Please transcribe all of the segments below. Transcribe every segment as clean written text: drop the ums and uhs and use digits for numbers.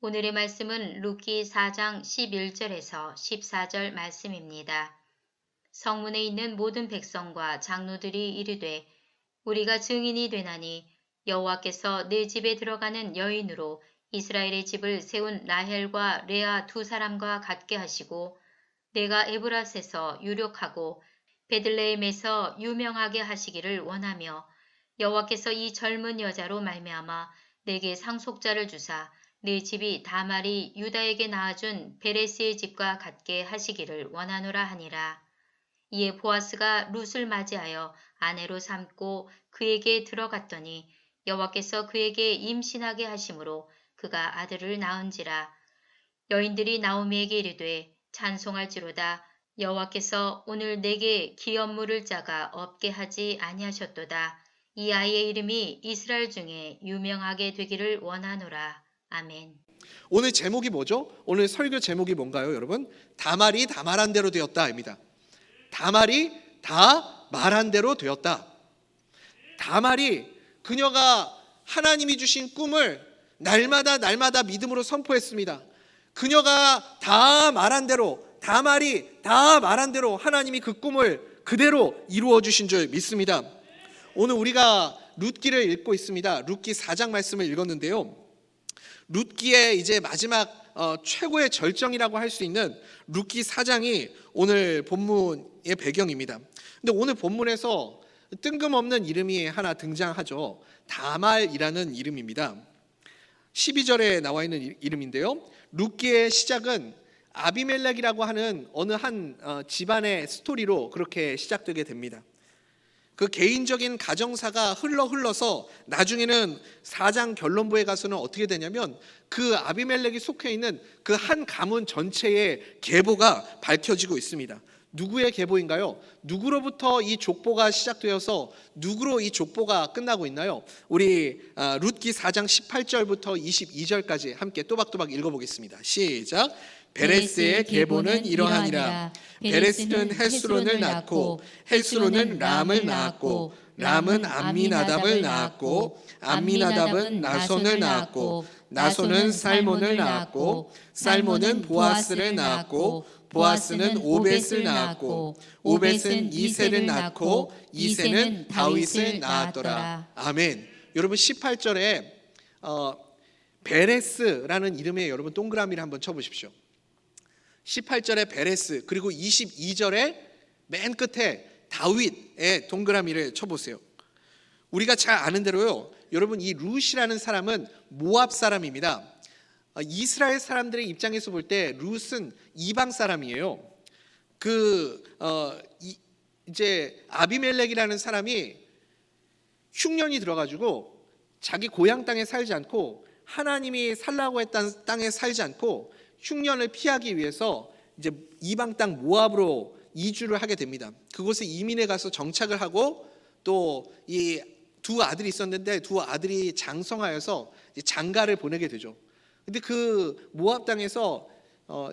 오늘의 말씀은 룻기 4장 11절에서 14절 말씀입니다. 성문에 있는 모든 백성과 장로들이 이르되 우리가 증인이 되나니 여호와께서 내 집에 들어가는 여인으로 이스라엘의 집을 세운 라헬과 레아 두 사람과 같게 하시고 내가 에브라스에서 유력하고 베들레헴에서 유명하게 하시기를 원하며 여호와께서 이 젊은 여자로 말미암아 내게 상속자를 주사 내 집이 다말이 유다에게 낳아준 베레스의 집과 같게 하시기를 원하노라 하니라. 이에 보아스가 룻을 맞이하여 아내로 삼고 그에게 들어갔더니 여호와께서 그에게 임신하게 하심으로 그가 아들을 낳은지라. 여인들이 나오미에게 이르되 찬송할지로다. 여호와께서 오늘 내게 기업 물을 자가 없게 하지 아니하셨도다. 이 아이의 이름이 이스라엘 중에 유명하게 되기를 원하노라. 아멘. 오늘 제목이 뭐죠? 오늘 설교 제목이 뭔가요, 여러분? 다말이 다 말한 대로 되었다입니다. 다말이 다 말한 대로 되었다. 다말이 그녀가 하나님이 주신 꿈을 날마다 믿음으로 선포했습니다. 그녀가 다 말한 대로, 다말이 다 말한 대로 하나님이 그 꿈을 그대로 이루어 주신 줄 믿습니다. 오늘 우리가 룻기를 읽고 있습니다. 룻기 4장 말씀을 읽었는데요. 룻기의 이제 마지막 최고의 절정이라고 할 수 있는 룻기 4장이 오늘 본문의 배경입니다. 근데 오늘 본문에서 뜬금없는 이름이 하나 등장하죠. 다말이라는 이름입니다. 12절에 나와 있는 이름인데요. 룻기의 시작은 아비멜렉이라고 하는 어느 한 집안의 스토리로 그렇게 시작되게 됩니다. 그 개인적인 가정사가 흘러서 나중에는 4장 결론부에 가서는 어떻게 되냐면 그 아비멜렉이 속해 있는 그 한 가문 전체의 계보가 밝혀지고 있습니다. 누구의 계보인가요? 누구로부터 이 족보가 시작되어서 누구로 이 족보가 끝나고 있나요? 우리 룻기 4장 18절부터 22절까지 함께 또박또박 읽어보겠습니다. 시작. 베레스의 계보는 이러하니라. 베레스는 헤스론을 낳고 헤스론은 람을 낳았고 람은 암미나답을 낳았고 암미나답은 나손을 낳았고 나손은 살몬을 낳았고 살몬은 보아스를 낳았고 보아스는 오벳을 낳았고 오벳은 이새를 낳고 이새는 다윗을 낳았더라. 아멘. 여러분 18절에 베레스라는 이름에 여러분 동그라미를 한번 쳐보십시오. 18절에 베레스, 그리고 22절에 맨 끝에 다윗의 동그라미를 쳐보세요. 우리가 잘 아는 대로요, 여러분 이 룻이라는 사람은 모압 사람입니다. 이스라엘 사람들의 입장에서 볼 때 룻은 이방 사람이에요. 이제 아비멜렉이라는 사람이 흉년이 들어가지고 자기 고향 땅에 살지 않고 하나님이 살라고 했던 땅에 살지 않고 흉년을 피하기 위해서 이제 이방 땅 모압으로 이주를 하게 됩니다. 그곳에 이민해 가서 정착을 하고 또 이 두 아들이 있었는데 두 아들이 장성하여서 장가를 보내게 되죠. 근데 그 모압 땅에서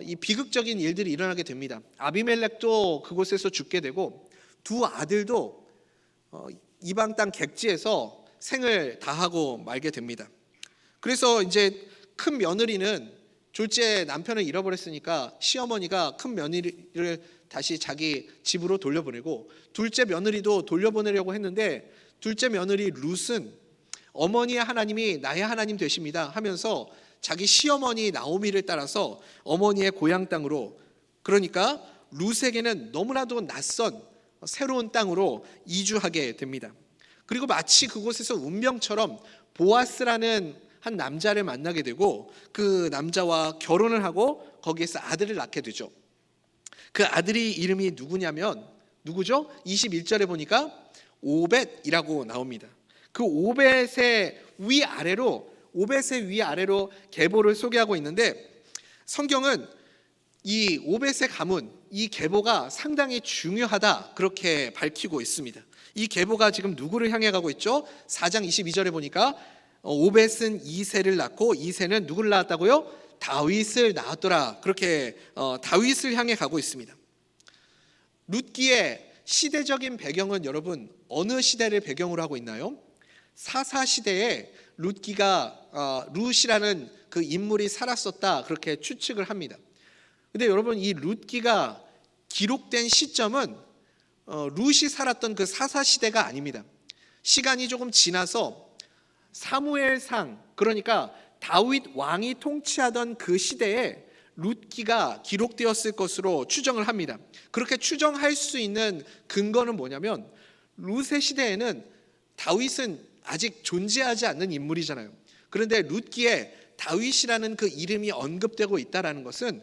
이 비극적인 일들이 일어나게 됩니다. 아비멜렉도 그곳에서 죽게 되고 두 아들도 이방 땅 객지에서 생을 다하고 말게 됩니다. 그래서 이제 큰 며느리는 둘째 남편을 잃어버렸으니까 시어머니가 큰 며느리를 다시 자기 집으로 돌려보내고 둘째 며느리도 돌려보내려고 했는데 둘째 며느리 룻은 어머니의 하나님이 나의 하나님 되십니다 하면서 자기 시어머니 나오미를 따라서 어머니의 고향 땅으로, 그러니까 룻에게는 너무나도 낯선 새로운 땅으로 이주하게 됩니다. 그리고 마치 그곳에서 운명처럼 보아스라는 한 남자를 만나게 되고 그 남자와 결혼을 하고 거기에서 아들을 낳게 되죠. 그 아들이 이름이 누구죠? 21절에 보니까 오벳이라고 나옵니다. 그 오벳의 위아래로 계보를 소개하고 있는데 성경은 이 오벳의 가문, 이 계보가 상당히 중요하다 그렇게 밝히고 있습니다. 이 계보가 지금 누구를 향해 가고 있죠? 4장 22절에 보니까 오벳은 이새를 낳고 이새는 누구를 낳았다고요? 다윗을 낳았더라. 그렇게 다윗을 향해 가고 있습니다. 룻기의 시대적인 배경은 여러분 어느 시대를 배경으로 하고 있나요? 사사시대에 룻기가 룻이라는 그 인물이 살았었다 그렇게 추측을 합니다. 근데 여러분 이 룻기가 기록된 시점은 룻이 살았던 그 사사 시대가 아닙니다. 시간이 조금 지나서 사무엘상, 그러니까 다윗 왕이 통치하던 그 시대에 룻기가 기록되었을 것으로 추정을 합니다. 그렇게 추정할 수 있는 근거는 뭐냐면 룻의 시대에는 다윗은 아직 존재하지 않는 인물이잖아요. 그런데 룻기에 다윗이라는 그 이름이 언급되고 있다는 것은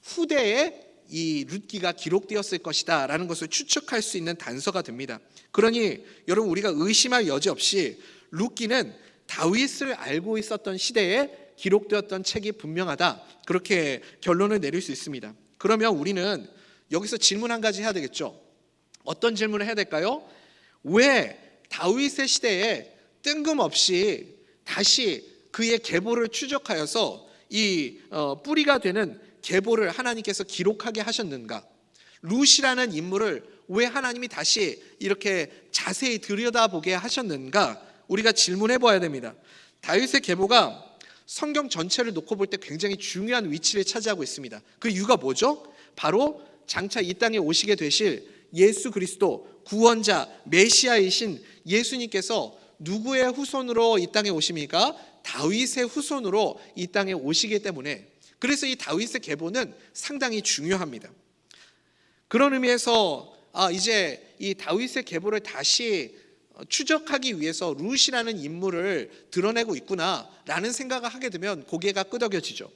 후대에 이 룻기가 기록되었을 것이다 라는 것을 추측할 수 있는 단서가 됩니다. 그러니 여러분 우리가 의심할 여지 없이 룻기는 다윗을 알고 있었던 시대에 기록되었던 책이 분명하다 그렇게 결론을 내릴 수 있습니다. 그러면 우리는 여기서 질문 한 가지 해야 되겠죠. 어떤 질문을 해야 될까요? 왜 다윗의 시대에 뜬금없이 다시 그의 계보를 추적하여서 이 뿌리가 되는 계보를 하나님께서 기록하게 하셨는가? 룻이라는 인물을 왜 하나님이 다시 이렇게 자세히 들여다보게 하셨는가? 우리가 질문해 봐야 됩니다. 다윗의 계보가 성경 전체를 놓고 볼 때 굉장히 중요한 위치를 차지하고 있습니다. 그 이유가 뭐죠? 바로 장차 이 땅에 오시게 되실 예수 그리스도 구원자 메시아이신 예수님께서 누구의 후손으로 이 땅에 오십니까? 다윗의 후손으로 이 땅에 오시기 때문에, 그래서 이 다윗의 계보는 상당히 중요합니다. 그런 의미에서 이제 이 다윗의 계보를 다시 추적하기 위해서 룻이라는 인물을 드러내고 있구나라는 생각을 하게 되면 고개가 끄덕여지죠.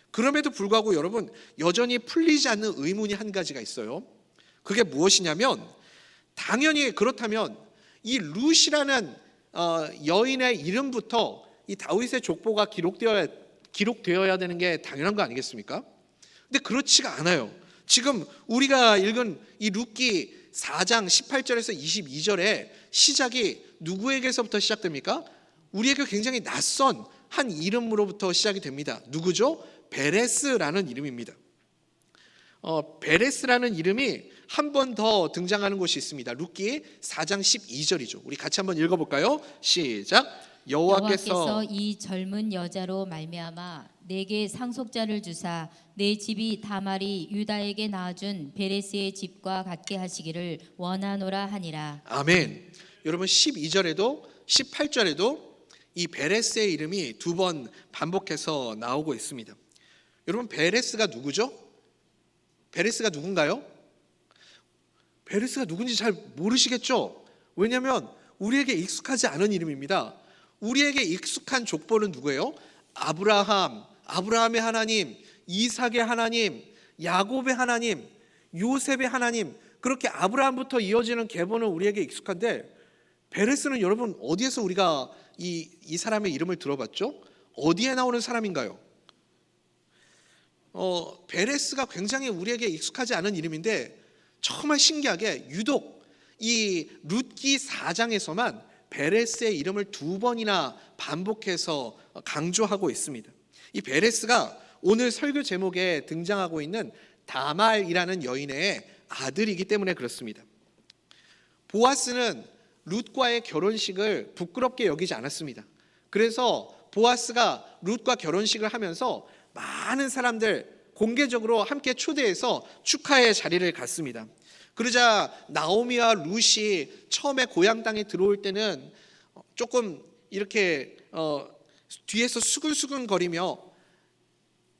그럼에도 불구하고 여러분 여전히 풀리지 않는 의문이 한 가지가 있어요. 그게 무엇이냐면, 당연히 그렇다면 이 룻이라는 여인의 이름부터 이 다윗의 족보가 기록되어야 되는 게 당연한 거 아니겠습니까? 근데 그렇지가 않아요. 지금 우리가 읽은 이 룻기 4장 18절에서 22절에 시작이 누구에게서부터 시작됩니까? 우리에게 굉장히 낯선 한 이름으로부터 시작이 됩니다. 누구죠? 베레스라는 이름입니다. 베레스라는 이름이 한 번 더 등장하는 곳이 있습니다. 룻기 4장 12절이죠. 우리 같이 한번 읽어볼까요? 시작. 여호와께서 이 젊은 여자로 말미암아 내게 상속자를 주사 내 집이 다말이 유다에게 낳아준 베레스의 집과 같게 하시기를 원하노라 하니라. 아멘. 여러분 12절에도 18절에도 이 베레스의 이름이 두 번 반복해서 나오고 있습니다. 여러분 베레스가 누구죠? 베레스가 누군가요? 베레스가 누군지 잘 모르시겠죠? 왜냐하면 우리에게 익숙하지 않은 이름입니다. 우리에게 익숙한 족보는 누구예요? 아브라함의 하나님, 이삭의 하나님, 야곱의 하나님, 요셉의 하나님, 그렇게 아브라함부터 이어지는 계보는 우리에게 익숙한데, 베레스는 여러분 어디에서 우리가 이 사람의 이름을 들어봤죠? 어디에 나오는 사람인가요? 베레스가 굉장히 우리에게 익숙하지 않은 이름인데 정말 신기하게 유독 이 룻기 4장에서만 베레스의 이름을 두 번이나 반복해서 강조하고 있습니다. 이 베레스가 오늘 설교 제목에 등장하고 있는 다말이라는 여인의 아들이기 때문에 그렇습니다. 보아스는 룻과의 결혼식을 부끄럽게 여기지 않았습니다. 그래서 보아스가 룻과 결혼식을 하면서 많은 사람들 공개적으로 함께 초대해서 축하의 자리를 갖습니다. 그러자 나오미와 룻이 처음에 고향 땅에 들어올 때는 조금 이렇게 뒤에서 수근수근 거리며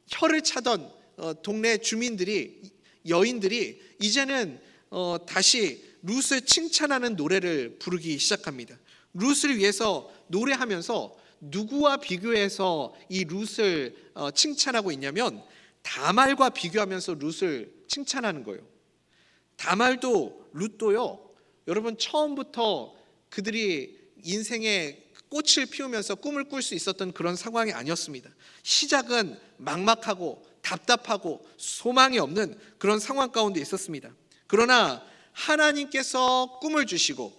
혀를 차던 동네 주민들이, 여인들이 이제는 다시 룻을 칭찬하는 노래를 부르기 시작합니다. 룻을 위해서 노래하면서 누구와 비교해서 이 룻을 칭찬하고 있냐면 다말과 비교하면서 룻을 칭찬하는 거예요. 다말도 룻도요, 여러분 처음부터 그들이 인생의 꽃을 피우면서 꿈을 꿀 수 있었던 그런 상황이 아니었습니다. 시작은 막막하고 답답하고 소망이 없는 그런 상황 가운데 있었습니다. 그러나 하나님께서 꿈을 주시고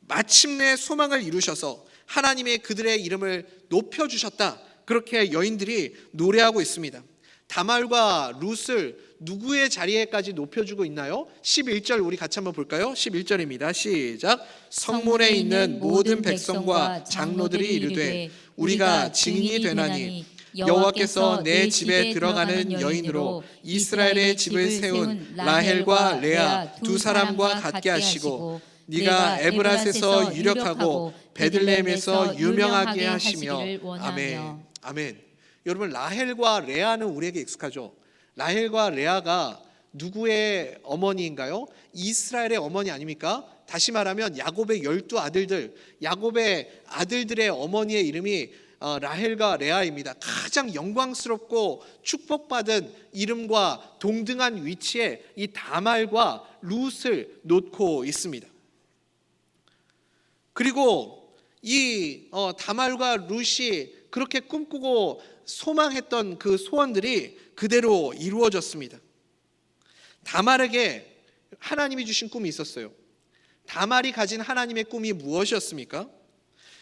마침내 소망을 이루셔서 하나님의 그들의 이름을 높여주셨다, 그렇게 여인들이 노래하고 있습니다. 다말과 룻을 누구의 자리에까지 높여주고 있나요? 11절 우리 같이 한번 볼까요? 11절입니다. 시작. 성문에 있는 모든 백성과 장로들이 이르되 우리가 증인이 되나니 여호와께서 내 집에 들어가는 여인으로 이스라엘의 집을 세운 라헬과 레아 두 사람과 같게 하시고 네가 에브랏에서 유력하고 베들레헴에서 유명하게 하시며 아멘. 아멘. 여러분 라헬과 레아는 우리에게 익숙하죠. 라헬과 레아가 누구의 어머니인가요? 이스라엘의 어머니 아닙니까? 다시 말하면 야곱의 12아들들, 야곱의 아들들의 어머니의 이름이 라헬과 레아입니다. 가장 영광스럽고 축복받은 이름과 동등한 위치에 이 다말과 룻을 놓고 있습니다. 그리고 이 다말과 룻이 그렇게 꿈꾸고 소망했던 그 소원들이 그대로 이루어졌습니다. 다말에게 하나님이 주신 꿈이 있었어요. 다말이 가진 하나님의 꿈이 무엇이었습니까?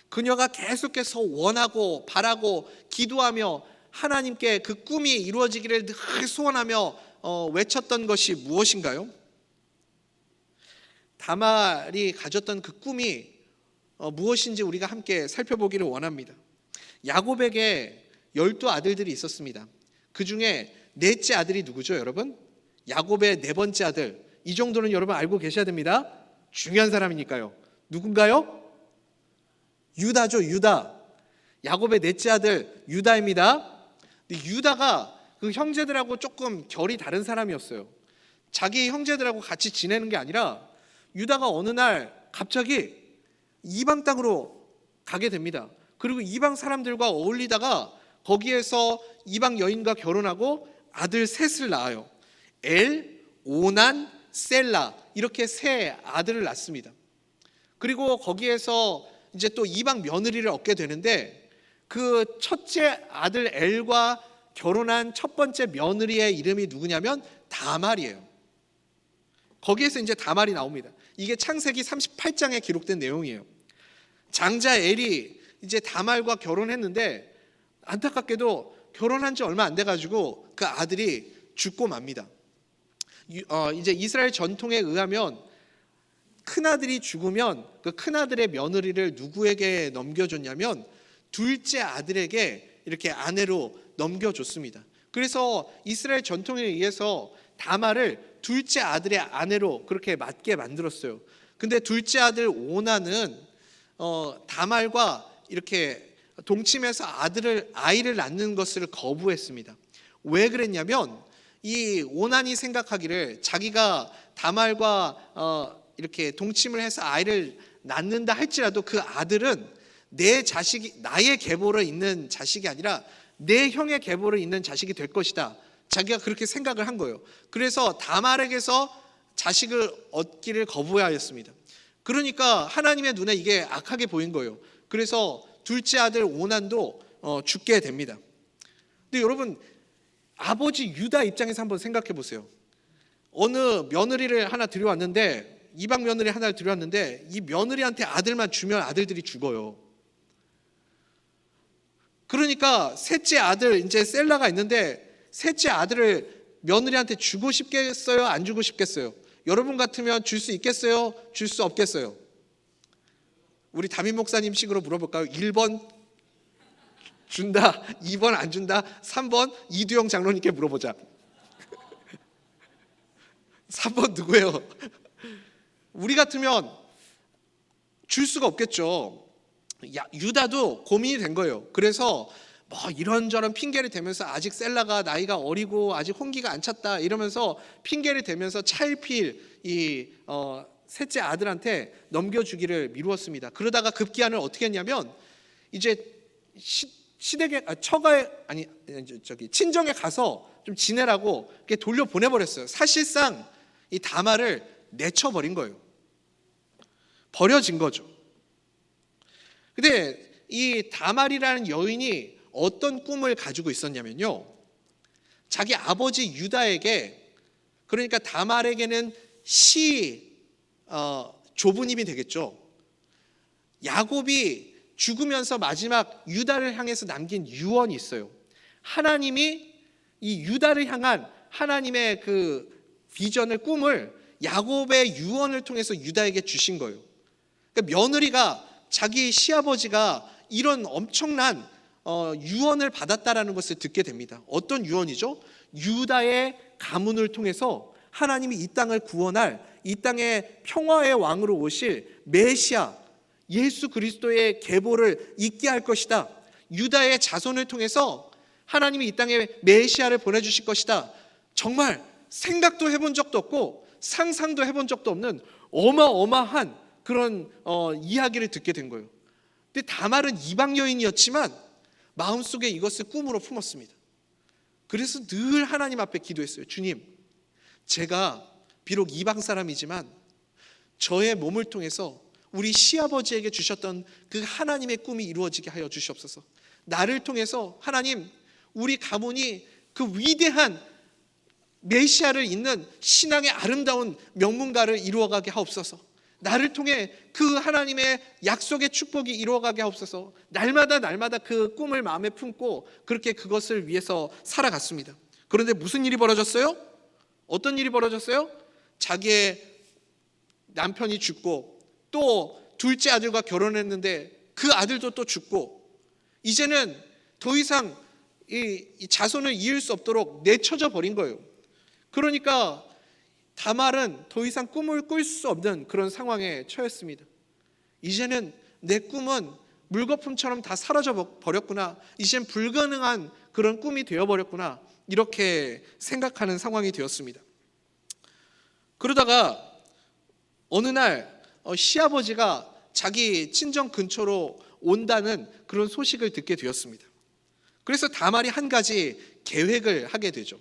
그녀가 계속해서 원하고 바라고 기도하며 하나님께 그 꿈이 이루어지기를 늘 소원하며 외쳤던 것이 무엇인가요? 다말이 가졌던 그 꿈이 무엇인지 우리가 함께 살펴보기를 원합니다. 야곱에게 12아들들이 있었습니다. 그 중에 넷째 아들이 누구죠, 여러분? 야곱의 네 번째 아들. 이 정도는 여러분 알고 계셔야 됩니다. 중요한 사람이니까요. 누군가요? 유다죠, 유다. 야곱의 넷째 아들 유다입니다. 근데 유다가 그 형제들하고 조금 결이 다른 사람이었어요. 자기 형제들하고 같이 지내는 게 아니라 유다가 어느 날 갑자기 이방 땅으로 가게 됩니다. 그리고 이방 사람들과 어울리다가 거기에서 이방 여인과 결혼하고 아들 셋을 낳아요. 엘, 오난, 셀라 이렇게 세 아들을 낳습니다. 그리고 거기에서 이제 또 이방 며느리를 얻게 되는데 그 첫째 아들 엘과 결혼한 첫 번째 며느리의 이름이 누구냐면 다말이에요. 거기에서 이제 다말이 나옵니다. 이게 창세기 38장에 기록된 내용이에요. 장자 엘이 이제 다말과 결혼했는데 안타깝게도 결혼한 지 얼마 안 돼가지고 그 아들이 죽고 맙니다. 이제 이스라엘 전통에 의하면 큰아들이 죽으면 그 큰아들의 며느리를 누구에게 넘겨줬냐면 둘째 아들에게 이렇게 아내로 넘겨줬습니다. 그래서 이스라엘 전통에 의해서 다말을 둘째 아들의 아내로 그렇게 맞게 만들었어요. 근데 둘째 아들 오나는 다말과 이렇게 동침해서 아이를 낳는 것을 거부했습니다. 왜 그랬냐면 이 오난이 생각하기를 자기가 다말과 이렇게 동침을 해서 아이를 낳는다 할지라도 그 아들은 내 자식이 나의 계보를 잇는 자식이 아니라 내 형의 계보를 잇는 자식이 될 것이다. 자기가 그렇게 생각을 한 거예요. 그래서 다말에게서 자식을 얻기를 거부하였습니다. 그러니까 하나님의 눈에 이게 악하게 보인 거예요. 그래서 둘째 아들 오난도 죽게 됩니다. 근데 여러분 아버지 유다 입장에서 한번 생각해 보세요. 어느 며느리를 하나 들여왔는데 이방 며느리 하나를 들여왔는데 이 며느리한테 아들만 주면 아들들이 죽어요. 그러니까 셋째 아들 이제 셀라가 있는데 셋째 아들을 며느리한테 주고 싶겠어요? 안 주고 싶겠어요? 여러분 같으면 줄 수 있겠어요? 줄 수 없겠어요? 우리 담임 목사님 식으로 물어볼까요? 1번 준다, 2번 안 준다, 3번 이두영 장로님께 물어보자. 3번 누구예요? 우리 같으면 줄 수가 없겠죠. 유다도 고민이 된 거예요. 그래서 뭐 이런저런 핑계를 대면서 아직 셀라가 나이가 어리고 아직 홍기가 안 찼다 이러면서 핑계를 대면서 차일피일 이 셋째 아들한테 넘겨주기를 미루었습니다. 그러다가 급기야는 어떻게 했냐면 이제 친정에 가서 좀 지내라고 이렇게 돌려 보내버렸어요. 사실상 이 다말을 내쳐버린 거예요. 버려진 거죠. 근데 이 다말이라는 여인이 어떤 꿈을 가지고 있었냐면요, 자기 아버지 유다에게, 그러니까 다말에게는 조부님이 되겠죠. 야곱이 죽으면서 마지막 유다를 향해서 남긴 유언이 있어요. 하나님이 이 유다를 향한 하나님의 그 비전을, 꿈을 야곱의 유언을 통해서 유다에게 주신 거예요. 그러니까 며느리가 자기 시아버지가 이런 엄청난 유언을 받았다라는 것을 듣게 됩니다. 어떤 유언이죠? 유다의 가문을 통해서 하나님이 이 땅을 구원할, 이 땅의 평화의 왕으로 오실 메시아 예수 그리스도의 계보를 있게 할 것이다. 유다의 자손을 통해서 하나님이 이 땅에 메시아를 보내주실 것이다. 정말 생각도 해본 적도 없고 상상도 해본 적도 없는 어마어마한 그런 이야기를 듣게 된 거예요. 근데 다말은 이방 여인이었지만 마음속에 이것을 꿈으로 품었습니다. 그래서 늘 하나님 앞에 기도했어요. 주님, 제가 비록 이방 사람이지만 저의 몸을 통해서 우리 시아버지에게 주셨던 그 하나님의 꿈이 이루어지게 하여 주시옵소서. 나를 통해서 하나님, 우리 가문이 그 위대한 메시아를 잇는 신앙의 아름다운 명문가를 이루어가게 하옵소서. 나를 통해 그 하나님의 약속의 축복이 이루어가게 하옵소서. 날마다 그 꿈을 마음에 품고 그렇게 그것을 위해서 살아갔습니다. 그런데 무슨 일이 벌어졌어요? 어떤 일이 벌어졌어요? 자기의 남편이 죽고 또 둘째 아들과 결혼했는데 그 아들도 또 죽고 이제는 더 이상 이 자손을 이을 수 없도록 내쳐져 버린 거예요. 그러니까 다말은 더 이상 꿈을 꿀 수 없는 그런 상황에 처했습니다. 이제는 내 꿈은 물거품처럼 다 사라져 버렸구나. 이젠 불가능한 그런 꿈이 되어버렸구나. 이렇게 생각하는 상황이 되었습니다. 그러다가 어느 날 시아버지가 자기 친정 근처로 온다는 그런 소식을 듣게 되었습니다. 그래서 다말이 한 가지 계획을 하게 되죠.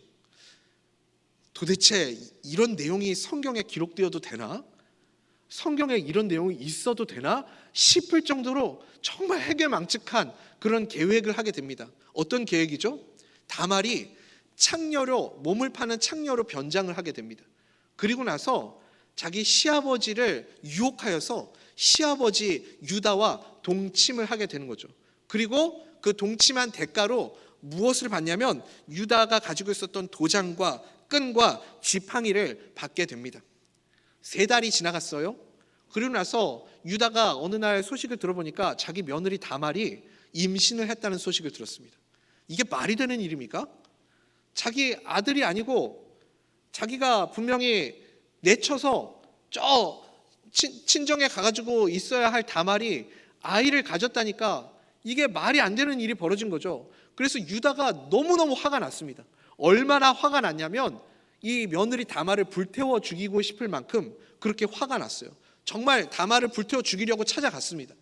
도대체 이런 내용이 성경에 기록되어도 되나? 성경에 이런 내용이 있어도 되나? 싶을 정도로 정말 해괴망측한 그런 계획을 하게 됩니다. 어떤 계획이죠? 다말이 창녀로, 몸을 파는 창녀로 변장을 하게 됩니다. 그리고 나서 자기 시아버지를 유혹하여서 시아버지 유다와 동침을 하게 되는 거죠. 그리고 그 동침한 대가로 무엇을 받냐면 유다가 가지고 있었던 도장과 끈과 지팡이를 받게 됩니다. 3달이 지나갔어요. 그리고 나서 유다가 어느 날 소식을 들어보니까 자기 며느리 다말이 임신을 했다는 소식을 들었습니다. 이게 말이 되는 일입니까? 자기 아들이 아니고 자기가 분명히 내쳐서 저 친정에 가가지고 있어야 할 다말이 아이를 가졌다니까 이게 말이 안 되는 일이 벌어진 거죠. 그래서 유다가 너무너무 화가 났습니다. 얼마나 화가 났냐면 이 며느리 다말을 불태워 죽이고 싶을 만큼 그렇게 화가 났어요. 정말 다말을 불태워 죽이려고 찾아갔습니다.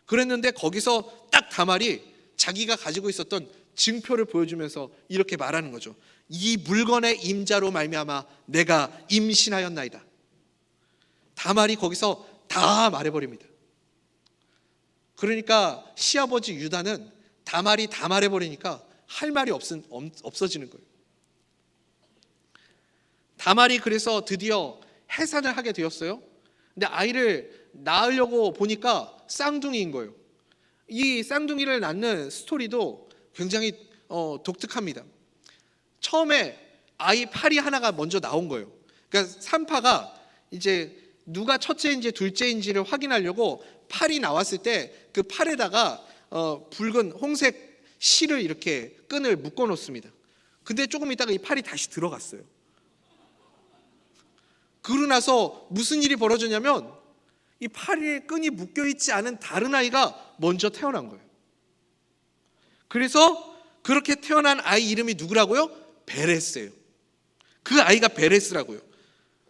그랬는데 거기서 딱 다말이 자기가 가지고 있었던 증표를 보여주면서 이렇게 말하는 거죠. 이 물건의 임자로 말미암아 내가 임신하였나이다. 다말이 거기서 다 말해버립니다. 그러니까 시아버지 유다는 다말이 다 말해버리니까 할 말이 없어지는 거예요. 다말이 그래서 드디어 해산을 하게 되었어요. 근데 아이를 낳으려고 보니까 쌍둥이인 거예요. 이 쌍둥이를 낳는 스토리도 굉장히 독특합니다. 처음에 아이 팔이 하나가 먼저 나온 거예요. 그러니까 산파가 이제 누가 첫째인지 둘째인지를 확인하려고 팔이 나왔을 때 그 팔에다가 붉은 홍색 실을 이렇게 끈을 묶어 놓습니다. 근데 조금 있다가 이 팔이 다시 들어갔어요. 그러고 나서 무슨 일이 벌어졌냐면 이 팔에 끈이 묶여 있지 않은 다른 아이가 먼저 태어난 거예요. 그래서 그렇게 태어난 아이 이름이 누구라고요? 베레스예요. 그 아이가 베레스라고요.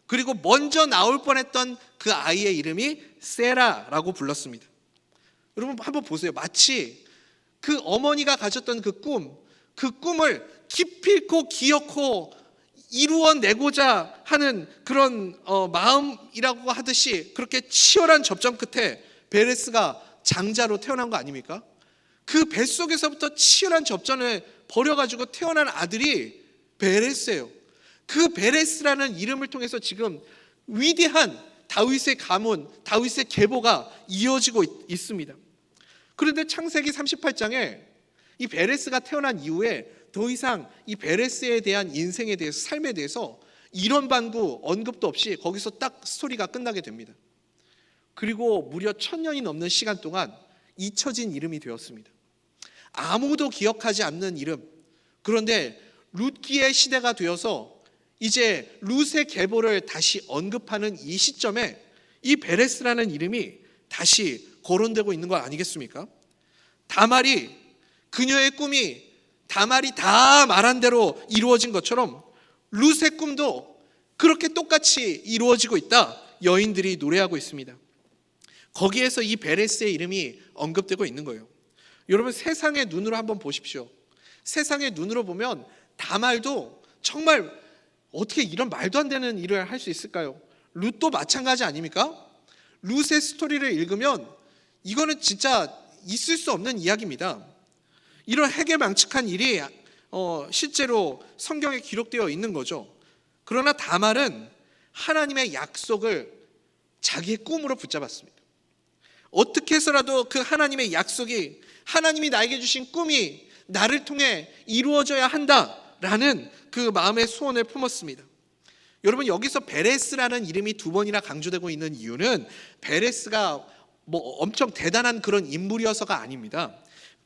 그리고 먼저 나올 뻔했던 그 아이의 이름이 세라라고 불렀습니다. 여러분 한번 보세요. 마치 그 어머니가 가졌던 그 꿈을 기필코 기억코 이루어내고자 하는 그런 마음이라고 하듯이 그렇게 치열한 접전 끝에 베레스가 장자로 태어난 거 아닙니까? 그 뱃속에서부터 치열한 접전을 벌여가지고 태어난 아들이 베레스예요. 그 베레스라는 이름을 통해서 지금 위대한 다윗의 가문, 다윗의 계보가 이어지고 있습니다. 그런데 창세기 38장에 이 베레스가 태어난 이후에 더 이상 이 베레스에 대한 인생에 대해서, 삶에 대해서 이런 반구 언급도 없이 거기서 딱 스토리가 끝나게 됩니다. 그리고 무려 1000년이 넘는 시간 동안 잊혀진 이름이 되었습니다. 아무도 기억하지 않는 이름. 그런데 룻기의 시대가 되어서 이제 룻의 계보를 다시 언급하는 이 시점에 이 베레스라는 이름이 다시 거론되고 있는 거 아니겠습니까? 다말이, 그녀의 꿈이 다말이 다 말한 대로 이루어진 것처럼 룻의 꿈도 그렇게 똑같이 이루어지고 있다, 여인들이 노래하고 있습니다. 거기에서 이 베레스의 이름이 언급되고 있는 거예요. 여러분, 세상의 눈으로 한번 보십시오. 세상의 눈으로 보면 다말도 정말 어떻게 이런 말도 안 되는 일을 할 수 있을까요? 룻도 마찬가지 아닙니까? 룻의 스토리를 읽으면 이거는 진짜 있을 수 없는 이야기입니다. 이런 해괴망측한 일이 실제로 성경에 기록되어 있는 거죠. 그러나 다말은 하나님의 약속을 자기의 꿈으로 붙잡았습니다. 어떻게 해서라도 그 하나님의 약속이, 하나님이 나에게 주신 꿈이 나를 통해 이루어져야 한다라는 그 마음의 소원을 품었습니다. 여러분, 여기서 베레스라는 이름이 2번이나 강조되고 있는 이유는 베레스가 뭐 엄청 대단한 그런 인물이어서가 아닙니다.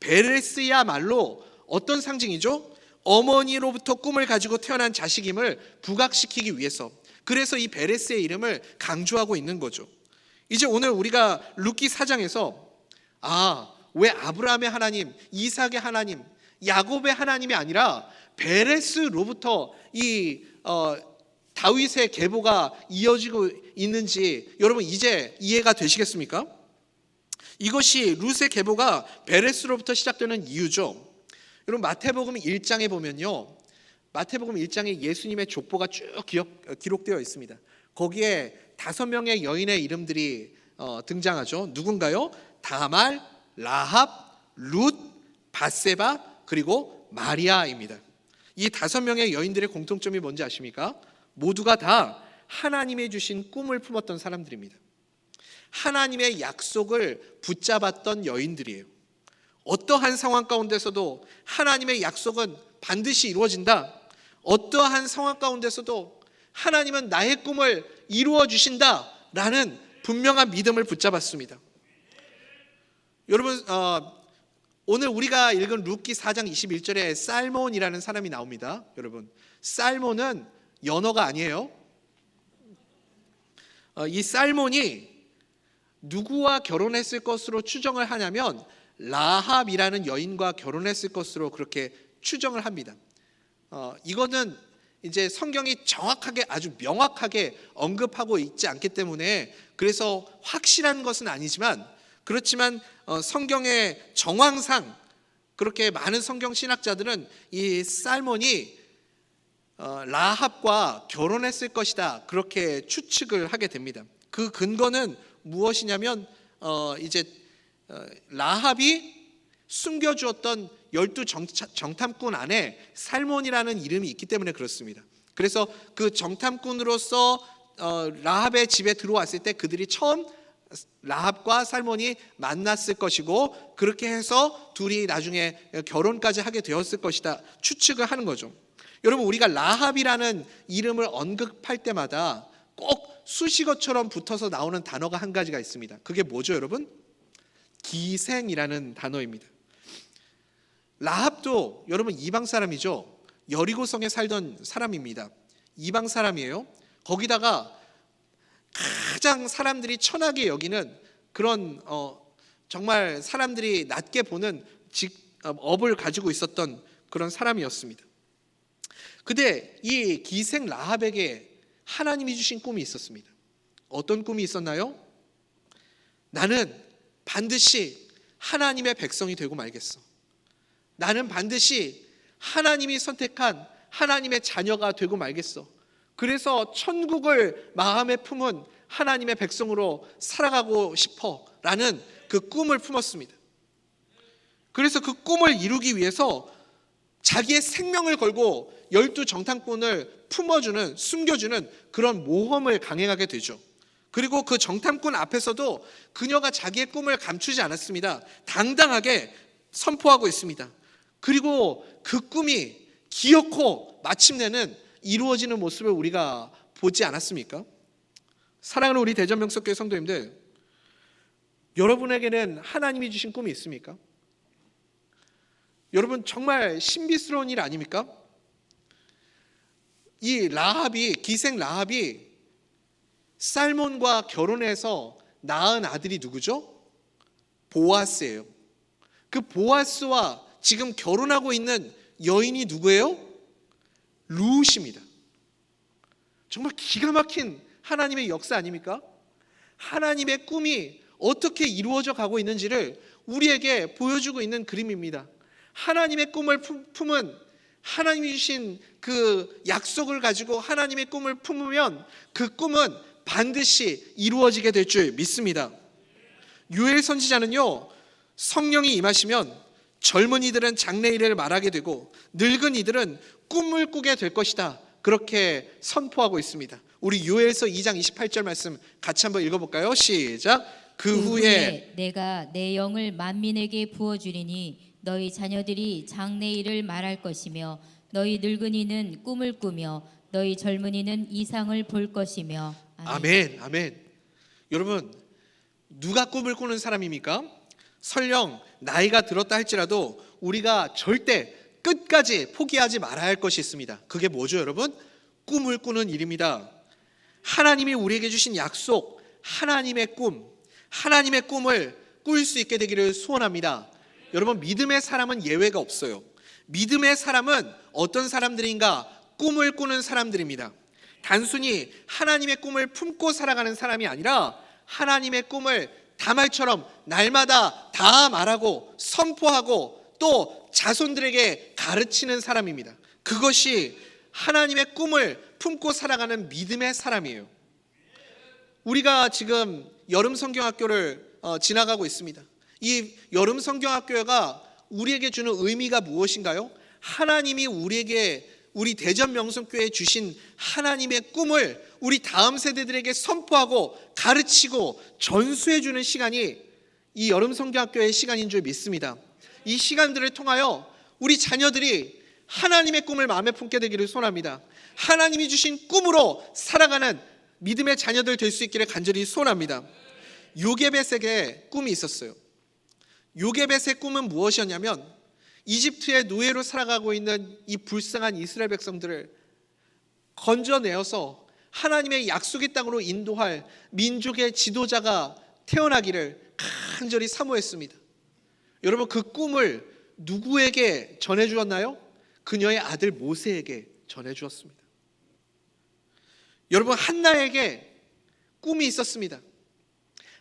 베레스야말로 어떤 상징이죠? 어머니로부터 꿈을 가지고 태어난 자식임을 부각시키기 위해서, 그래서 이 베레스의 이름을 강조하고 있는 거죠. 이제 오늘 우리가 룻기 4장에서 왜 아브라함의 하나님, 이삭의 하나님, 야곱의 하나님이 아니라 베레스로부터 이 다윗의 계보가 이어지고 있는지 여러분 이제 이해가 되시겠습니까? 이것이 룻의 계보가 베레스로부터 시작되는 이유죠. 여러분, 마태복음 1장에 보면요, 마태복음 1장에 예수님의 족보가 쭉 기록되어 있습니다. 거기에 5명의 여인의 이름들이 등장하죠. 누군가요? 다말, 라합, 룻, 밧세바, 그리고 마리아입니다. 이 5명의 여인들의 공통점이 뭔지 아십니까? 모두가 다 하나님이 주신 꿈을 품었던 사람들입니다. 하나님의 약속을 붙잡았던 여인들이에요. 어떠한 상황 가운데서도 하나님의 약속은 반드시 이루어진다. 어떠한 상황 가운데서도 하나님은 나의 꿈을 이루어 주신다라는 분명한 믿음을 붙잡았습니다. 여러분, 오늘 우리가 읽은 룻기 4장 21절에 살몬이라는 사람이 나옵니다. 여러분, 살몬은 연어가 아니에요. 이 살몬이 누구와 결혼했을 것으로 추정을 하냐면 라합이라는 여인과 결혼했을 것으로 그렇게 추정을 합니다. 이거는 이제 성경이 정확하게, 아주 명확하게 언급하고 있지 않기 때문에 그래서 확실한 것은 아니지만, 그렇지만 성경의 정황상 그렇게 많은 성경 신학자들은 이 살몬이 라합과 결혼했을 것이다, 그렇게 추측을 하게 됩니다. 그 근거는 무엇이냐면 이제 라합이 숨겨주었던 12 정탐꾼 안에 살몬이라는 이름이 있기 때문에 그렇습니다. 그래서 그 정탐꾼으로서 라합의 집에 들어왔을 때 그들이 처음 라합과 살몬이 만났을 것이고, 그렇게 해서 둘이 나중에 결혼까지 하게 되었을 것이다 추측을 하는 거죠. 여러분, 우리가 라합이라는 이름을 언급할 때마다 꼭 수식어처럼 붙어서 나오는 단어가 한 가지가 있습니다. 그게 뭐죠, 여러분? 기생이라는 단어입니다. 라합도 여러분 이방 사람이죠. 여리고성에 살던 사람입니다. 이방 사람이에요. 거기다가 가장 사람들이 천하게 여기는 그런 정말 사람들이 낮게 보는 업을 가지고 있었던 그런 사람이었습니다. 근데 이 기생 라합에게 하나님이 주신 꿈이 있었습니다. 어떤 꿈이 있었나요? 나는 반드시 하나님의 백성이 되고 말겠어. 나는 반드시 하나님이 선택한 하나님의 자녀가 되고 말겠어. 그래서 천국을 마음에 품은 하나님의 백성으로 살아가고 싶어 라는 그 꿈을 품었습니다. 그래서 그 꿈을 이루기 위해서 자기의 생명을 걸고 12 정탐꾼을 품어주는, 숨겨주는 그런 모험을 강행하게 되죠. 그리고 그 정탐꾼 앞에서도 그녀가 자기의 꿈을 감추지 않았습니다. 당당하게 선포하고 있습니다. 그리고 그 꿈이 기어코 마침내는 이루어지는 모습을 우리가 보지 않았습니까? 사랑하는 우리 대전명석교회 성도님들, 여러분에게는 하나님이 주신 꿈이 있습니까? 여러분, 정말 신비스러운 일 아닙니까? 이 라합이, 기생 라합이 살몬과 결혼해서 낳은 아들이 누구죠? 보아스예요. 그 보아스와 지금 결혼하고 있는 여인이 누구예요? 룻입니다. 정말 기가 막힌 하나님의 역사 아닙니까? 하나님의 꿈이 어떻게 이루어져 가고 있는지를 우리에게 보여주고 있는 그림입니다. 하나님의 꿈을 품은, 하나님이 주신 그 약속을 가지고 하나님의 꿈을 품으면 그 꿈은 반드시 이루어지게 될 줄 믿습니다. 요엘 선지자는요, 성령이 임하시면 젊은이들은 장래일을 말하게 되고 늙은 이들은 꿈을 꾸게 될 것이다, 그렇게 선포하고 있습니다. 우리 요엘서 2장 28절 말씀 같이 한번 읽어볼까요? 시작. 그 후에 내가 내 영을 만민에게 부어주리니 너희 자녀들이 장래일을 말할 것이며 너희 늙은이는 꿈을 꾸며 너희 젊은이는 이상을 볼 것이며. 아멘. 아멘. 여러분, 누가 꿈을 꾸는 사람입니까? 설령 나이가 들었다 할지라도 우리가 절대 끝까지 포기하지 말아야 할 것이 있습니다. 그게 뭐죠, 여러분? 꿈을 꾸는 일입니다. 하나님이 우리에게 주신 약속, 하나님의 꿈, 하나님의 꿈을 꿀 수 있게 되기를 소원합니다. 여러분, 믿음의 사람은 예외가 없어요. 믿음의 사람은 어떤 사람들인가? 꿈을 꾸는 사람들입니다. 단순히 하나님의 꿈을 품고 살아가는 사람이 아니라 하나님의 꿈을 다말처럼 날마다 다 말하고 선포하고 또 자손들에게 가르치는 사람입니다. 그것이 하나님의 꿈을 품고 살아가는 믿음의 사람이에요. 우리가 지금 여름 성경학교를 지나가고 있습니다. 이 여름 성경학교가 우리에게 주는 의미가 무엇인가요? 하나님이 우리에게, 우리 대전명성교회에 주신 하나님의 꿈을 우리 다음 세대들에게 선포하고 가르치고 전수해 주는 시간이 이 여름 성경학교의 시간인 줄 믿습니다. 이 시간들을 통하여 우리 자녀들이 하나님의 꿈을 마음에 품게 되기를 소원합니다. 하나님이 주신 꿈으로 살아가는 믿음의 자녀들 될 수 있기를 간절히 소원합니다. 요게벳에게 꿈이 있었어요. 요게벳의 꿈은 무엇이었냐면 이집트의 노예로 살아가고 있는 이 불쌍한 이스라엘 백성들을 건져내어서 하나님의 약속의 땅으로 인도할 민족의 지도자가 태어나기를 간절히 사모했습니다. 여러분, 그 꿈을 누구에게 전해주었나요? 그녀의 아들 모세에게 전해주었습니다. 여러분, 한나에게 꿈이 있었습니다.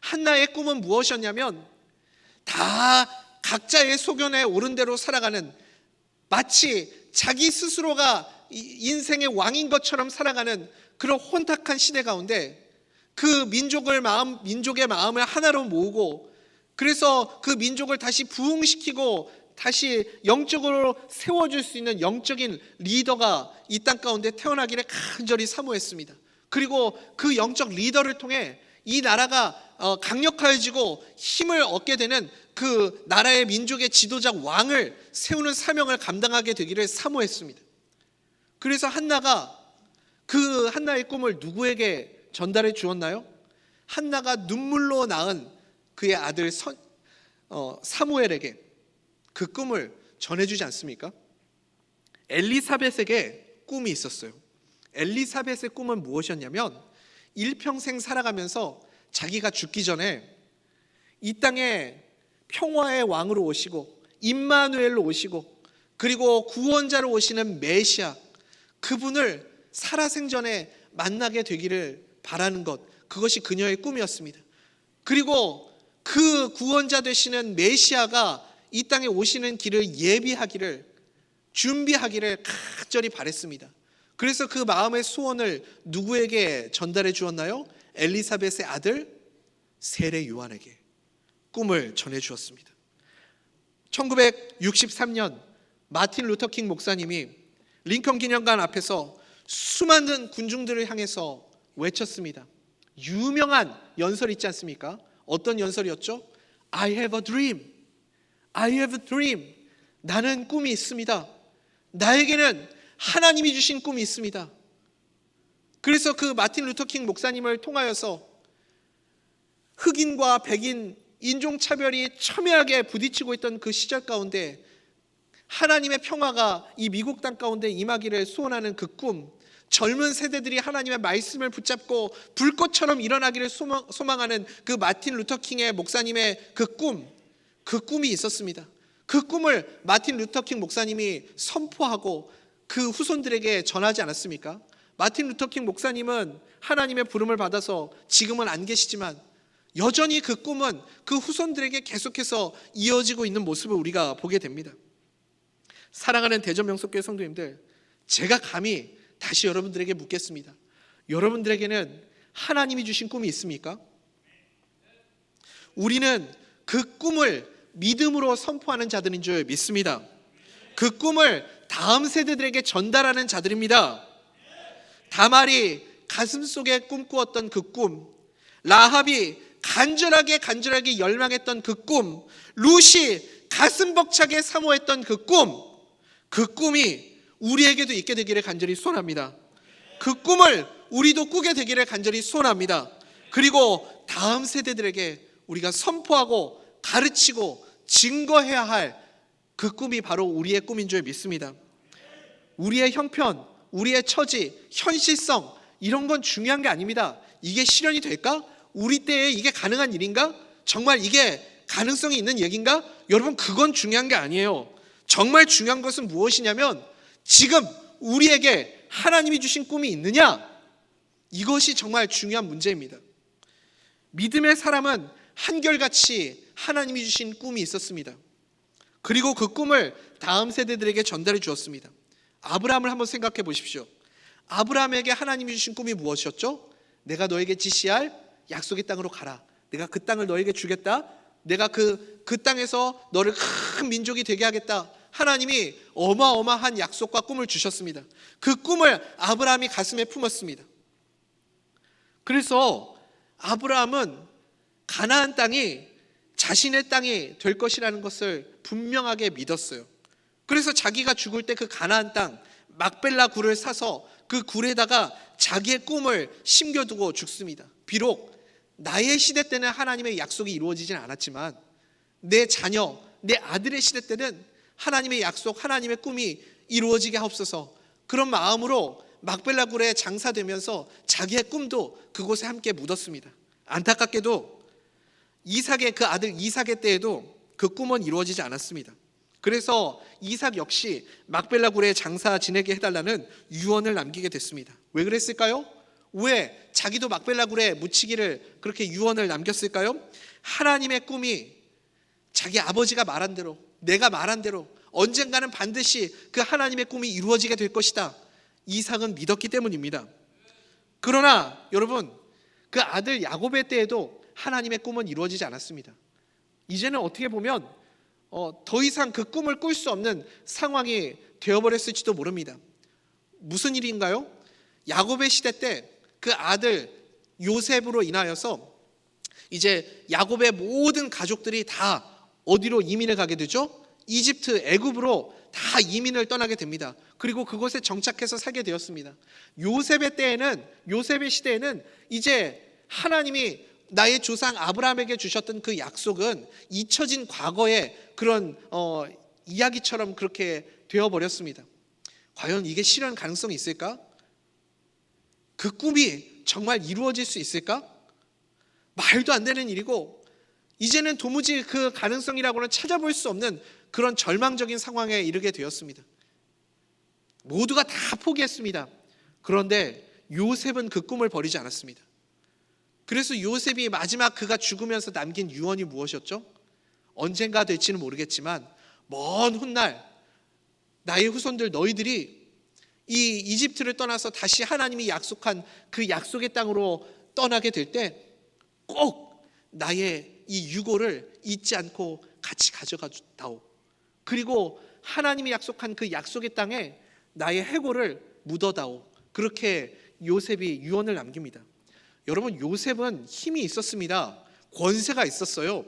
한나의 꿈은 무엇이었냐면 다 각자의 소견에 옳은 대로 살아가는, 마치 자기 스스로가 인생의 왕인 것처럼 살아가는 그런 혼탁한 시대 가운데 그 민족의 마음을 하나로 모으고, 그래서 그 민족을 다시 부흥시키고 다시 영적으로 세워줄 수 있는 영적인 리더가 이 땅 가운데 태어나기를 간절히 사모했습니다. 그리고 그 영적 리더를 통해 이 나라가 강력해지고 힘을 얻게 되는 그 나라의 민족의 지도자 왕을 세우는 사명을 감당하게 되기를 사모했습니다. 그래서 한나가 그 한나의 꿈을 누구에게 전달해 주었나요? 한나가 눈물로 낳은 그의 아들 사무엘에게 그 꿈을 전해주지 않습니까? 엘리사벳에게 꿈이 있었어요. 엘리사벳의 꿈은 무엇이었냐면 일평생 살아가면서 자기가 죽기 전에 이 땅에 평화의 왕으로 오시고 임마누엘로 오시고 그리고 구원자로 오시는 메시아, 그분을 살아생전에 만나게 되기를 바라는 것, 그것이 그녀의 꿈이었습니다. 그리고 그 구원자 되시는 메시아가 이 땅에 오시는 길을 예비하기를, 준비하기를 간절히 바랬습니다. 그래서 그 마음의 소원을 누구에게 전달해 주었나요? 엘리사벳의 아들 세례 요한에게 꿈을 전해 주었습니다. 1963년 마틴 루터킹 목사님이 링컨 기념관 앞에서 수많은 군중들을 향해서 외쳤습니다. 유명한 연설 있지 않습니까? 어떤 연설이었죠? I have a dream. I have a dream 나는 꿈이 있습니다. 나에게는 하나님이 주신 꿈이 있습니다. 그래서 그 마틴 루터킹 목사님을 통하여서 흑인과 백인 인종차별이 첨예하게 부딪히고 있던 그 시절 가운데 하나님의 평화가 이 미국 땅 가운데 임하기를 소원하는 그 꿈, 젊은 세대들이 하나님의 말씀을 붙잡고 불꽃처럼 일어나기를 소망하는 그 마틴 루터킹의 목사님의 그 꿈이 있었습니다. 그 꿈을 마틴 루터킹 목사님이 선포하고 그 후손들에게 전하지 않았습니까? 마틴 루터킹 목사님은 하나님의 부름을 받아서 지금은 안 계시지만 여전히 그 꿈은 그 후손들에게 계속해서 이어지고 있는 모습을 우리가 보게 됩니다. 사랑하는 대전명석교회 성도님들, 제가 감히 다시 여러분들에게 묻겠습니다. 여러분들에게는 하나님이 주신 꿈이 있습니까? 우리는 그 꿈을 믿음으로 선포하는 자들인 줄 믿습니다. 그 꿈을 다음 세대들에게 전달하는 자들입니다. 다말이 가슴속에 꿈꾸었던 그 꿈, 라합이 간절하게 열망했던 그 꿈, 룻이 가슴 벅차게 사모했던 그 꿈이 우리에게도 있게 되기를 간절히 소원합니다. 그 꿈을 우리도 꾸게 되기를 간절히 소원합니다. 그리고 다음 세대들에게 우리가 선포하고 가르치고 증거해야 할 그 꿈이 바로 우리의 꿈인 줄 믿습니다. 우리의 형편, 우리의 처지, 현실성, 이런 건 중요한 게 아닙니다. 이게 실현이 될까? 우리 때에 이게 가능한 일인가? 정말 이게 가능성이 있는 얘기인가? 여러분, 그건 중요한 게 아니에요. 정말 중요한 것은 무엇이냐면 지금 우리에게 하나님이 주신 꿈이 있느냐? 이것이 정말 중요한 문제입니다. 믿음의 사람은 한결같이 하나님이 주신 꿈이 있었습니다. 그리고 그 꿈을 다음 세대들에게 전달해 주었습니다. 아브라함을 한번 생각해 보십시오. 아브라함에게 하나님이 주신 꿈이 무엇이었죠? 내가 너에게 지시할 약속의 땅으로 가라. 내가 그 땅을 너에게 주겠다. 내가 그 땅에서 너를 큰 민족이 되게 하겠다. 하나님이 어마어마한 약속과 꿈을 주셨습니다. 그 꿈을 아브라함이 가슴에 품었습니다. 그래서 아브라함은 가나안 땅이 자신의 땅이 될 것이라는 것을 분명하게 믿었어요. 그래서 자기가 죽을 때 그 가나안 땅 막벨라 굴을 사서 그 굴에다가 자기의 꿈을 심겨두고 죽습니다. 비록 나의 시대 때는 하나님의 약속이 이루어지진 않았지만 내 자녀, 내 아들의 시대 때는 하나님의 약속, 하나님의 꿈이 이루어지게 하옵소서, 그런 마음으로 막벨라 굴에 장사되면서 자기의 꿈도 그곳에 함께 묻었습니다. 안타깝게도 이삭의 그 아들 이삭의 때에도 그 꿈은 이루어지지 않았습니다. 그래서 이삭 역시 막벨라 굴에 장사 지내게 해달라는 유언을 남기게 됐습니다. 왜 그랬을까요? 왜 자기도 막벨라 굴에 묻히기를 그렇게 유언을 남겼을까요? 하나님의 꿈이 자기 아버지가 말한 대로, 내가 말한 대로 언젠가는 반드시 그 하나님의 꿈이 이루어지게 될 것이다, 이삭은 믿었기 때문입니다. 그러나 여러분, 그 아들 야곱의 때에도 하나님의 꿈은 이루어지지 않았습니다. 이제는 어떻게 보면 더 이상 그 꿈을 꿀 수 없는 상황이 되어버렸을지도 모릅니다. 무슨 일인가요? 야곱의 시대 때 그 아들 요셉으로 인하여서 이제 야곱의 모든 가족들이 다 어디로 이민을 가게 되죠? 이집트, 애굽으로 다 이민을 떠나게 됩니다. 그리고 그곳에 정착해서 살게 되었습니다. 요셉의 시대에는 이제 하나님이 나의 조상 아브라함에게 주셨던 그 약속은 잊혀진 과거의 그런 이야기처럼 그렇게 되어버렸습니다. 과연 이게 실현 가능성이 있을까? 그 꿈이 정말 이루어질 수 있을까? 말도 안 되는 일이고 이제는 도무지 그 가능성이라고는 찾아볼 수 없는 그런 절망적인 상황에 이르게 되었습니다. 모두가 다 포기했습니다. 그런데 요셉은 그 꿈을 버리지 않았습니다. 그래서 요셉이 마지막 그가 죽으면서 남긴 유언이 무엇이었죠? 언젠가 될지는 모르겠지만 먼 훗날 나의 후손들 너희들이 이 이집트를 떠나서 다시 하나님이 약속한 그 약속의 땅으로 떠나게 될 때 꼭 나의 이 유고를 잊지 않고 같이 가져가다오. 그리고 하나님이 약속한 그 약속의 땅에 나의 해골을 묻어다오. 그렇게 요셉이 유언을 남깁니다. 여러분, 요셉은 힘이 있었습니다. 권세가 있었어요.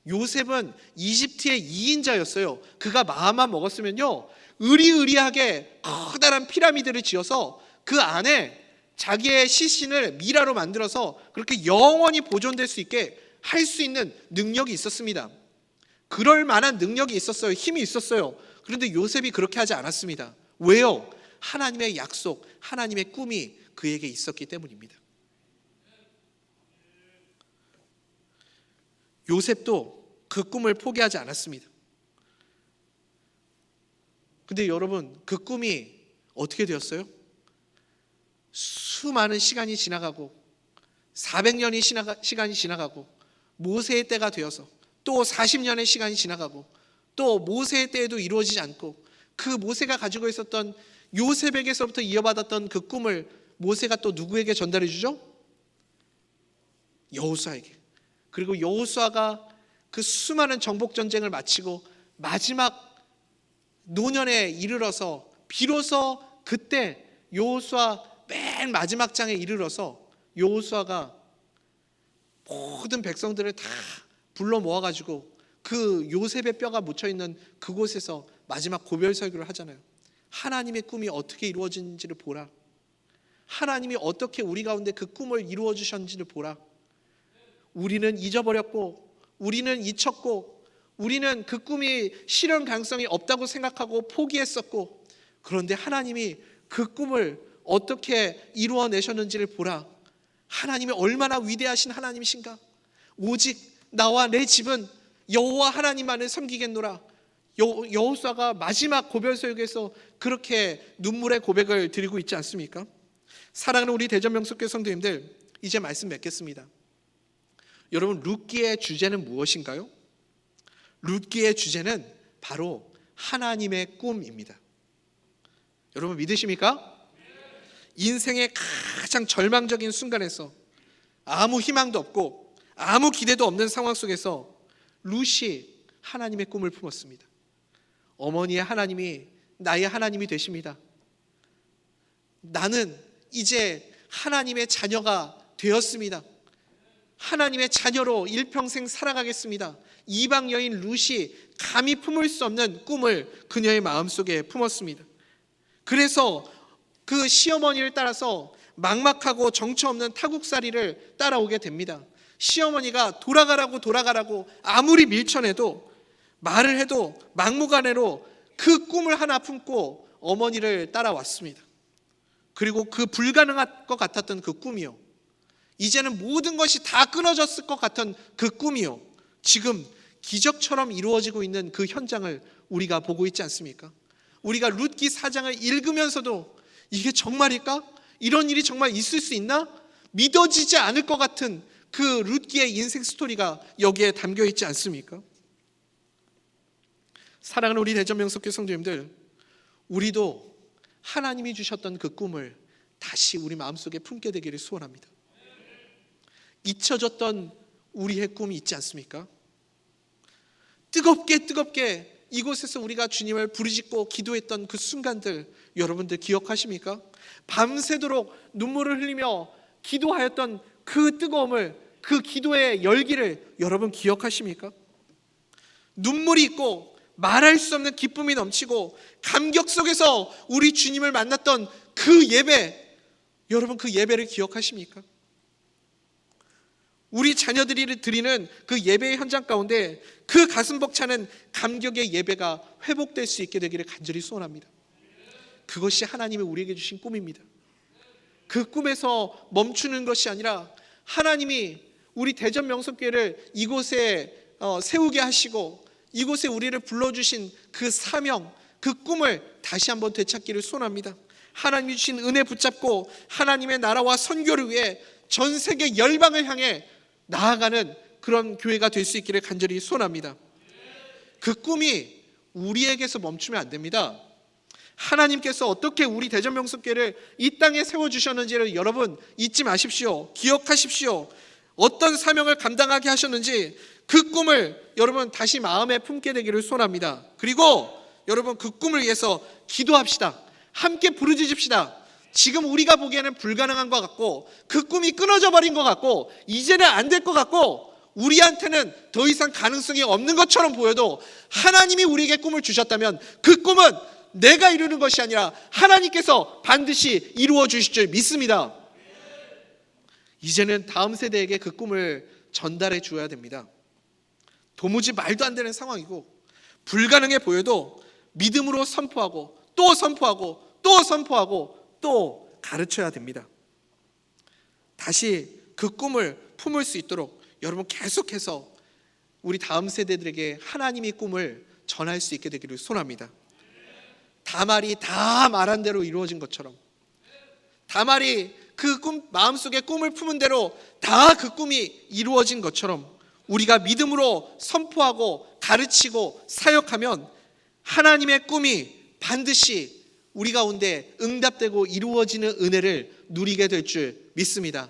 요셉은 이집트의 2인자였어요. 그가 마음만 먹었으면요, 으리으리하게 커다란 피라미드를 지어서 그 안에 자기의 시신을 미라로 만들어서 그렇게 영원히 보존될 수 있게 할 수 있는 능력이 있었습니다. 그럴 만한 능력이 있었어요. 힘이 있었어요. 그런데 요셉이 그렇게 하지 않았습니다. 왜요? 하나님의 약속, 하나님의 꿈이 그에게 있었기 때문입니다. 요셉도 그 꿈을 포기하지 않았습니다. 근데 여러분, 그 꿈이 어떻게 되었어요? 수많은 시간이 지나가고 400년의 시간이 지나가고 모세의 때가 되어서 또 40년의 시간이 지나가고 또 모세의 때에도 이루어지지 않고 그 모세가 가지고 있었던 요셉에게서부터 이어받았던 그 꿈을 모세가 또 누구에게 전달해 주죠? 여호수아에게. 그리고 여호수아가 그 수많은 정복 전쟁을 마치고 마지막 노년에 이르러서 비로소 그때 여호수아 맨 마지막 장에 이르러서 여호수아가 모든 백성들을 다 불러 모아가지고 그 요셉의 뼈가 묻혀있는 그곳에서 마지막 고별 설교를 하잖아요. 하나님의 꿈이 어떻게 이루어지는지를 보라. 하나님이 어떻게 우리 가운데 그 꿈을 이루어 주셨는지를 보라. 우리는 잊어버렸고 우리는 잊혔고 우리는 그 꿈이 실현 가능성이 없다고 생각하고 포기했었고, 그런데 하나님이 그 꿈을 어떻게 이루어내셨는지를 보라. 하나님이 얼마나 위대하신 하나님이신가. 오직 나와 내 집은 여호와 하나님만을 섬기겠노라. 여호수아가 마지막 고별설교에서 그렇게 눈물의 고백을 드리고 있지 않습니까? 사랑하는 우리 대전명석교회 성도님들, 이제 말씀 맺겠습니다. 여러분, 룻기의 주제는 무엇인가요? 룻기의 주제는 바로 하나님의 꿈입니다. 여러분 믿으십니까? 인생의 가장 절망적인 순간에서 아무 희망도 없고 아무 기대도 없는 상황 속에서 룻이 하나님의 꿈을 품었습니다. 어머니의 하나님이 나의 하나님이 되십니다. 나는 이제 하나님의 자녀가 되었습니다. 하나님의 자녀로 일평생 살아가겠습니다. 이방 여인 룻이 감히 품을 수 없는 꿈을 그녀의 마음속에 품었습니다. 그래서 그 시어머니를 따라서 막막하고 정처 없는 타국살이를 따라오게 됩니다. 시어머니가 돌아가라고 아무리 밀쳐내도 말을 해도 막무가내로 그 꿈을 하나 품고 어머니를 따라왔습니다. 그리고 그 불가능할 것 같았던 그 꿈이요, 이제는 모든 것이 다 끊어졌을 것 같은 그 꿈이요, 지금 기적처럼 이루어지고 있는 그 현장을 우리가 보고 있지 않습니까? 우리가 룻기 4장을 읽으면서도 이게 정말일까? 이런 일이 정말 있을 수 있나? 믿어지지 않을 것 같은 그 룻기의 인생 스토리가 여기에 담겨 있지 않습니까? 사랑하는 우리 대전명석교회 성도님들, 우리도 하나님이 주셨던 그 꿈을 다시 우리 마음속에 품게 되기를 소원합니다. 잊혀졌던 우리의 꿈이 있지 않습니까? 뜨겁게 이곳에서 우리가 주님을 부르짖고 기도했던 그 순간들, 여러분들 기억하십니까? 밤새도록 눈물을 흘리며 기도하였던 그 뜨거움을, 그 기도의 열기를 여러분 기억하십니까? 눈물이 있고 말할 수 없는 기쁨이 넘치고 감격 속에서 우리 주님을 만났던 그 예배, 여러분 그 예배를 기억하십니까? 우리 자녀들이 드리는 그 예배의 현장 가운데 그 가슴 벅차는 감격의 예배가 회복될 수 있게 되기를 간절히 소원합니다. 그것이 하나님이 우리에게 주신 꿈입니다. 그 꿈에서 멈추는 것이 아니라 하나님이 우리 대전명석교회를 이곳에 세우게 하시고 이곳에 우리를 불러주신 그 사명, 그 꿈을 다시 한번 되찾기를 소원합니다. 하나님이 주신 은혜 붙잡고 하나님의 나라와 선교를 위해 전 세계 열방을 향해 나아가는 그런 교회가 될 수 있기를 간절히 소원합니다. 그 꿈이 우리에게서 멈추면 안 됩니다. 하나님께서 어떻게 우리 대전명석교회를 이 땅에 세워주셨는지를 여러분 잊지 마십시오. 기억하십시오. 어떤 사명을 감당하게 하셨는지 그 꿈을 여러분 다시 마음에 품게 되기를 소원합니다. 그리고 여러분 그 꿈을 위해서 기도합시다. 함께 부르짖읍시다. 지금 우리가 보기에는 불가능한 것 같고 그 꿈이 끊어져 버린 것 같고 이제는 안 될 것 같고 우리한테는 더 이상 가능성이 없는 것처럼 보여도 하나님이 우리에게 꿈을 주셨다면 그 꿈은 내가 이루는 것이 아니라 하나님께서 반드시 이루어 주실 줄 믿습니다. 이제는 다음 세대에게 그 꿈을 전달해 주어야 됩니다. 도무지 말도 안 되는 상황이고 불가능해 보여도 믿음으로 선포하고 또 선포하고 또 선포하고 또 가르쳐야 됩니다. 다시 그 꿈을 품을 수 있도록 여러분 계속해서 우리 다음 세대들에게 하나님의 꿈을 전할 수 있게 되기를 소원합니다. 다말이 다 말한 대로 이루어진 것처럼, 다말이 그 꿈, 마음속에 꿈을 품은 대로 다 그 꿈이 이루어진 것처럼 우리가 믿음으로 선포하고 가르치고 사역하면 하나님의 꿈이 반드시 우리 가운데 응답되고 이루어지는 은혜를 누리게 될 줄 믿습니다.